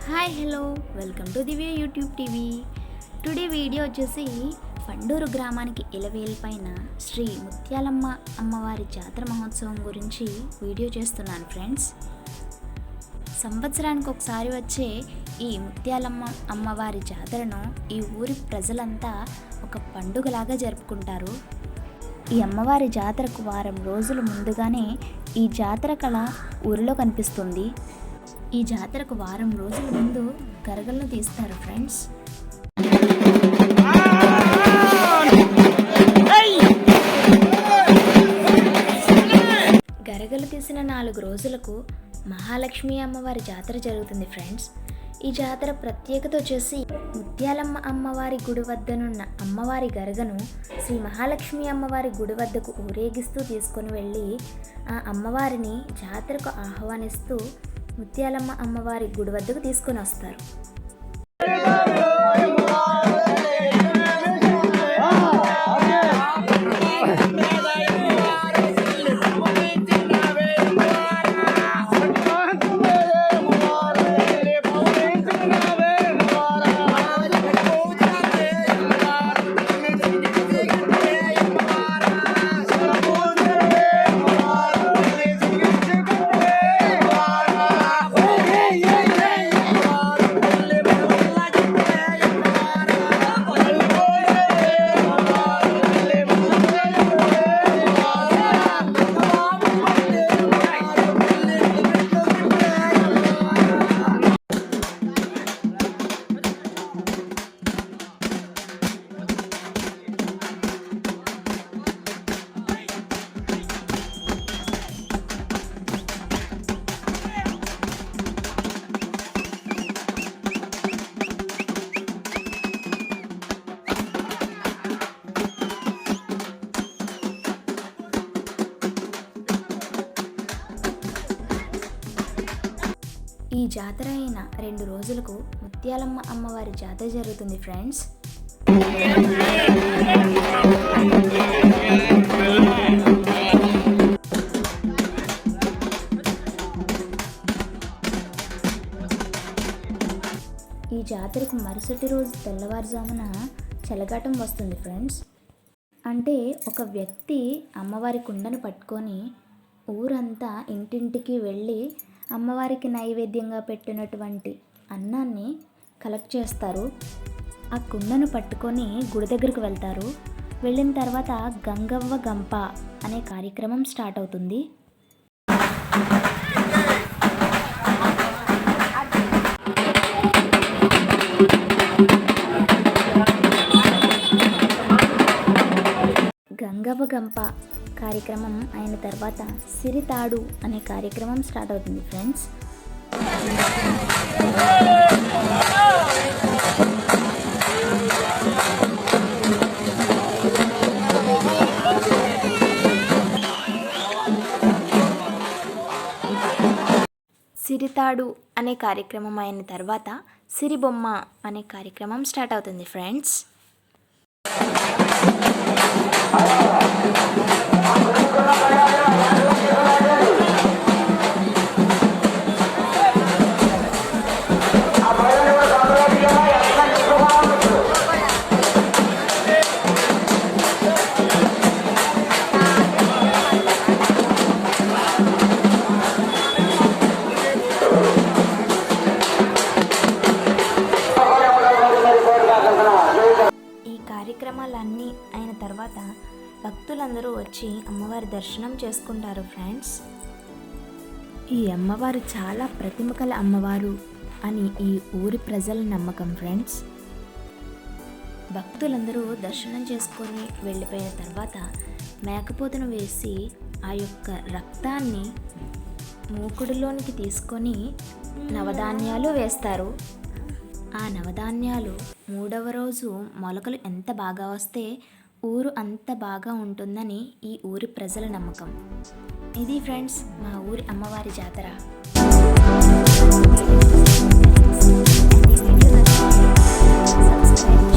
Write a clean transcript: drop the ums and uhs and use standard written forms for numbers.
Hi hello welcome to Divya YouTube TV. Today video వచ్చేసి పండూరు గ్రామానికి ఇలవేల్పైన శ్రీ ముత్యాలమ్మ అమ్మవారి జాతర మహోత్సవం గురించి వీడియో చేస్తున్నాను ఫ్రెండ్స్. సంవత్సరానికి ఒకసారి వచ్చే ఈ ముత్యాలమ్మ అమ్మవారి జాతరను ఈ ఊరి ప్రజలంతా ఒక పండుగలాగా జరుపుకుంటారు. ఈ అమ్మవారి జాతరకు వారం రోజుల ముందుగానే ఈ జాతర కళ ఊరిలో కనిపిస్తుంది. ఈ జాతరకు వారం రోజుల ముందు గరగలను తీస్తారు ఫ్రెండ్స్. గరగలు తీసిన 4 రోజులకు మహాలక్ష్మి అమ్మవారి జాతర జరుగుతుంది ఫ్రెండ్స్. ఈ జాతర ప్రత్యేకత వచ్చేసి ముత్యాలమ్మ అమ్మవారి గుడి వద్దనున్న అమ్మవారి గరగను శ్రీ మహాలక్ష్మి అమ్మవారి గుడి వద్దకు ఊరేగిస్తూ తీసుకొని వెళ్ళి ఆ అమ్మవారిని జాతరకు ఆహ్వానిస్తూ ముత్యాలమ్మ అమ్మవారి గుడి వద్దకు తీసుకొని వస్తారు. ఈ జాతర అయిన 2 రోజులకు ముత్యాలమ్మ అమ్మవారి జాతర జరుగుతుంది ఫ్రెండ్స్. ఈ జాతరకు మరుసటి రోజు తెల్లవారుజామున చెలగాటం వస్తుంది ఫ్రెండ్స్. అంటే ఒక వ్యక్తి అమ్మవారి కుండను పట్టుకొని ఊరంతా ఇంటింటికి వెళ్ళి అమ్మవారికి నైవేద్యంగా పెట్టినటువంటి అన్నాన్ని కలెక్ట్ చేస్తారు. ఆ కుండను పట్టుకొని గుడి దగ్గరకు వెళ్తారు. వెళ్ళిన తర్వాత గంగవ్వ గంప అనే కార్యక్రమం స్టార్ట్ అవుతుంది. గంగవ్వ గంప కార్యక్రమం అయిన తర్వాత సిరితాడు అనే కార్యక్రమం స్టార్ట్ అవుతుంది ఫ్రెండ్స్. సిరితాడు అనే కార్యక్రమం అయిన తర్వాత సిరిబొమ్మ అనే కార్యక్రమం స్టార్ట్ అవుతుంది ఫ్రెండ్స్. కార్యక్రమాలన్నీ అయిన తర్వాత భక్తులందరూ వచ్చి అమ్మవారి దర్శనం చేసుకుంటారు ఫ్రెండ్స్. ఈ అమ్మవారు చాలా ప్రతిమ కల అమ్మవారు అని ఈ ఊరి ప్రజల నమ్మకం ఫ్రెండ్స్. భక్తులందరూ దర్శనం చేసుకొని వెళ్ళిపోయిన తర్వాత మేకపోతును వేసి ఆ యొక్క రక్తాన్ని మూకుడులోనికి తీసుకొని నవధాన్యాలు వేస్తారు. ఆ నవధాన్యాలు 3వ రోజు మొలకలు ఎంత బాగా వస్తే ఊరు అంత బాగా ఉంటుందని ఈ ఊరి ప్రజల నమ్మకం. ఇది ఫ్రెండ్స్ మా ఊరి అమ్మవారి జాతర. సబ్స్క్రైబ్